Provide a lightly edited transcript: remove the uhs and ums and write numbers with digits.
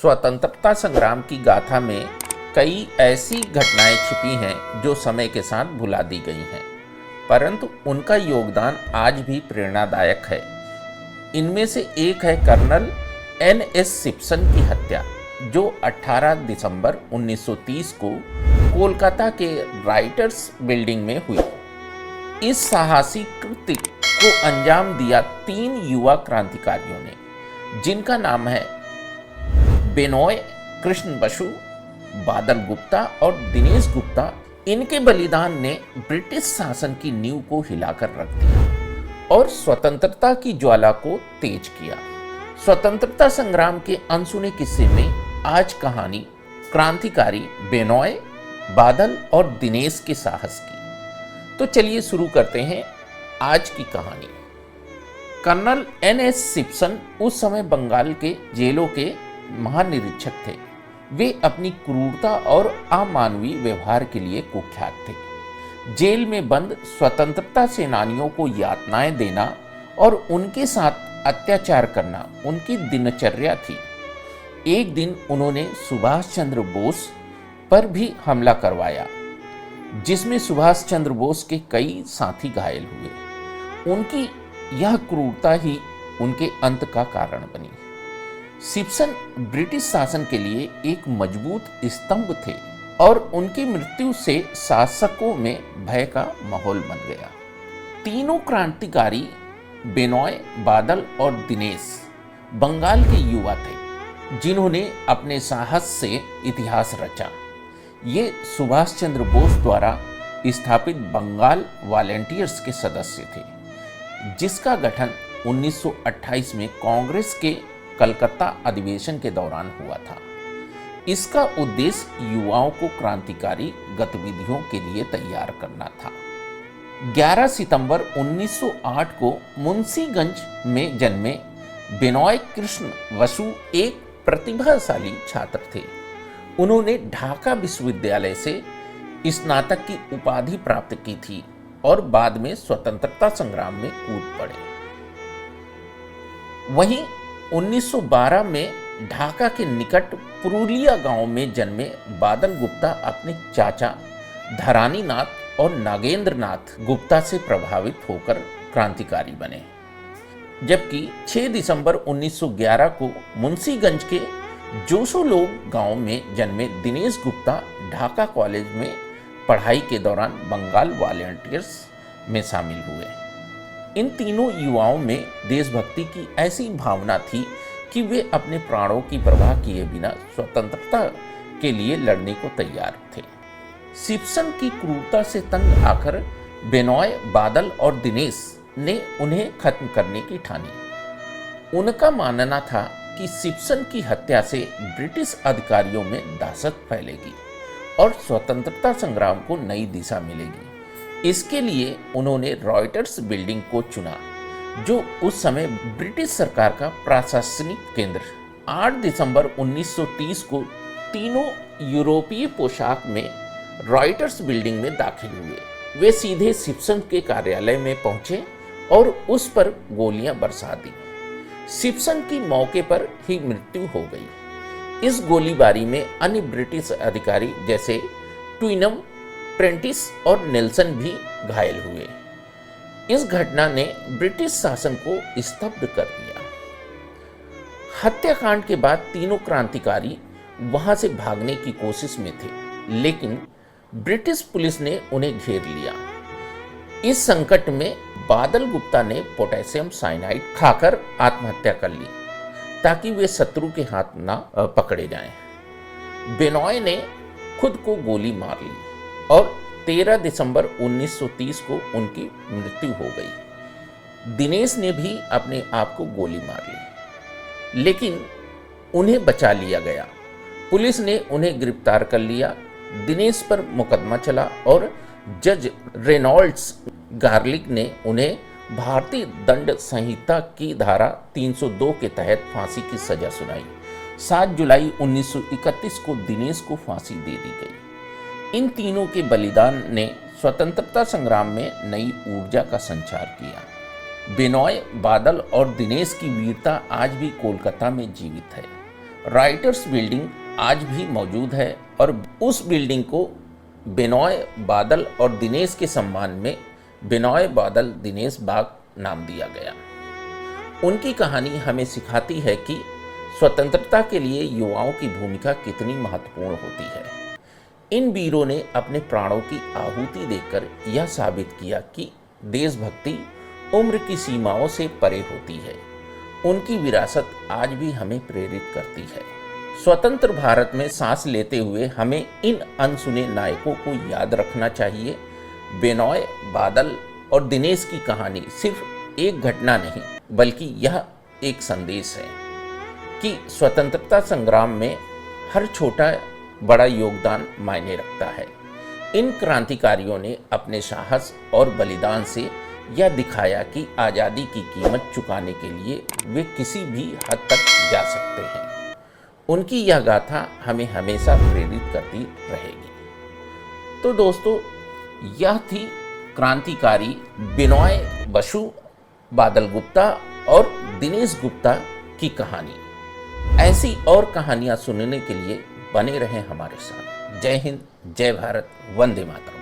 स्वतंत्रता संग्राम की गाथा में कई ऐसी घटनाएं छिपी हैं जो समय के साथ भुला दी गई हैं, परंतु उनका योगदान आज भी प्रेरणादायक है। इनमें से एक है कर्नल एन.एस. सिप्सन की हत्या, जो 18 दिसंबर 1930 को कोलकाता के राइटर्स बिल्डिंग में हुई। इस साहसी कृत्य को अंजाम दिया 3 युवा क्रांतिकारियों ने, जिनका नाम है बेनॉय कृष्ण बसु, बादल गुप्ता और दिनेश गुप्ता। इनके बलिदान ने ब्रिटिश शासन की नींव को हिलाकर रख दिया और स्वतंत्रता की ज्वाला को तेज किया। स्वतंत्रता संग्राम के अनसुने किस्से में आज कहानी क्रांतिकारी बेनॉय, बादल और दिनेश के साहस की। तो चलिए शुरू करते हैं आज की कहानी। Colonel NS. सिप्सन उस समय बंगाल के जेलों के महानिरीक्षक थे। वे अपनी क्रूरता और अमानवीय व्यवहार के लिए कुख्यात थे। जेल में बंद स्वतंत्रता सेनानियों को यातनाएं देना और उनके साथ अत्याचार करना उनकी दिनचर्या थी। एक दिन उन्होंने सुभाष चंद्र बोस पर भी हमला करवाया, जिसमें सुभाष चंद्र बोस के कई साथी घायल हुए। उनकी यह क्रूरता ही उनके अंत का कारण बनी। सिप्सन ब्रिटिश शासन के लिए एक मजबूत स्तंभ थे और उनकी मृत्यु से शासकों में भय का माहौल बन गया। तीनों क्रांतिकारी बेनॉय, बादल और दिनेश बंगाल के युवा थे, जिन्होंने अपने साहस से इतिहास रचा। ये सुभाष चंद्र बोस द्वारा स्थापित बंगाल वॉलंटियर्स के सदस्य थे, जिसका गठन 1928 में कांग्रेस के कलकत्ता अधिवेशन के दौरान हुआ था। इसका उद्देश्य युवाओं को क्रांतिकारी गतिविधियों के लिए तैयार करना था। 11 सितंबर 1908 को मुंशीगंज में जन्मे बेनॉय कृष्ण बसु एक प्रतिभाशाली छात्र थे। उन्होंने ढाका विश्वविद्यालय से स्नातक की उपाधि प्राप्त की थी और बाद में स्वतंत्रता संग्राम में कूद पड़े। वहीं 1912 में ढाका के निकट पुरुलिया गांव में जन्मे बादल गुप्ता अपने चाचा धरानी नाथ और नागेंद्र नाथ गुप्ता से प्रभावित होकर क्रांतिकारी बने। जबकि 6 दिसंबर 1911 को मुंशीगंज के जोशोलोग गांव में जन्मे दिनेश गुप्ता ढाका कॉलेज में पढ़ाई के दौरान बंगाल वॉलंटियर्स में शामिल हुए। इन तीनों युवाओं में देशभक्ति की ऐसी भावना थी कि वे अपने प्राणों की परवाह किए बिना स्वतंत्रता के लिए लड़ने को तैयार थे। सिप्सन की क्रूरता से तंग आकर बेनॉय, बादल और दिनेश ने उन्हें खत्म करने की ठानी। उनका मानना था कि सिप्सन की हत्या से ब्रिटिश अधिकारियों में दहशत फैलेगी और स्वतंत्रता संग्राम को नई दिशा मिलेगी। इसके लिए उन्होंने रॉयटर्स बिल्डिंग को चुना, जो उस समय ब्रिटिश सरकार का प्रशासनिक केंद्र। 8 दिसंबर 1930 को तीनों यूरोपीय पोशाक में रॉयटर्स बिल्डिंग में दाखिल हुए। वे सीधे सिप्सन के कार्यालय में पहुंचे और उस पर गोलियां बरसा दी। सिप्सन की मौके पर ही मृत्यु हो गई। इस गोलीबारी में अन्य ब्रिटिश अधिकारी जैसे ट्विनम, प्रेंटिस और नेल्सन भी घायल हुए। इस घटना ने ब्रिटिश शासन को स्तब्ध कर दिया। हत्याकांड के बाद तीनों क्रांतिकारी वहां से भागने की कोशिश में थे, लेकिन ब्रिटिश पुलिस ने उन्हें घेर लिया। इस संकट में बादल गुप्ता ने पोटेशियम साइनाइड खाकर आत्महत्या कर ली, ताकि वे शत्रु के हाथ न पकड़े जाएं। बेनॉय ने खुद को गोली मार ली और 13 दिसंबर 1930 को उनकी मृत्यु हो गई। दिनेश ने भी अपने आप को गोली मार ली, लेकिन उन्हें बचा लिया गया। पुलिस ने उन्हें गिरफ्तार कर लिया। दिनेश पर मुकदमा चला और जज रेनॉल्ड्स गार्लिक ने उन्हें भारतीय दंड संहिता की धारा 302 के तहत फांसी की सजा सुनाई। 7 जुलाई 1931 को दिनेश को फांसी दे दी गई। इन तीनों के बलिदान ने स्वतंत्रता संग्राम में नई ऊर्जा का संचार किया। बेनॉय, बादल और दिनेश की वीरता आज भी कोलकाता में जीवित है। राइटर्स बिल्डिंग आज भी मौजूद है और उस बिल्डिंग को बिनॉय बादल और दिनेश के सम्मान में बिनॉय बादल दिनेश बाग नाम दिया गया। उनकी कहानी हमें सिखाती है कि स्वतंत्रता के लिए युवाओं की भूमिका कितनी महत्वपूर्ण होती है। इन वीरों ने अपने प्राणों की आहुति देकर यह साबित किया कि देशभक्ति उम्र की सीमाओं से परे होती है। उनकी विरासत आज भी हमें प्रेरित करती है। स्वतंत्र भारत में सांस लेते हुए हमें इन अनसुने नायकों को याद रखना चाहिए। बिनॉय बादल और दिनेश की कहानी सिर्फ एक घटना नहीं, बल्कि यह एक संदेश है कि स्वतंत्रता संग्राम में हर छोटा बड़ा योगदान मायने रखता है। इन क्रांतिकारियों ने अपने साहस और बलिदान से यह दिखाया कि आज़ादी की कीमत चुकाने के लिए वे किसी भी हद तक जा सकते हैं। उनकी यह गाथा हमें हमेशा प्रेरित करती रहेगी। तो दोस्तों, यह थी क्रांतिकारी बिनॉय बसु, बादल गुप्ता और दिनेश गुप्ता की कहानी। ऐसी और कहानियाँ सुनने के लिए बने रहें हमारे साथ। जय हिंद, जय भारत, वंदे मातरम।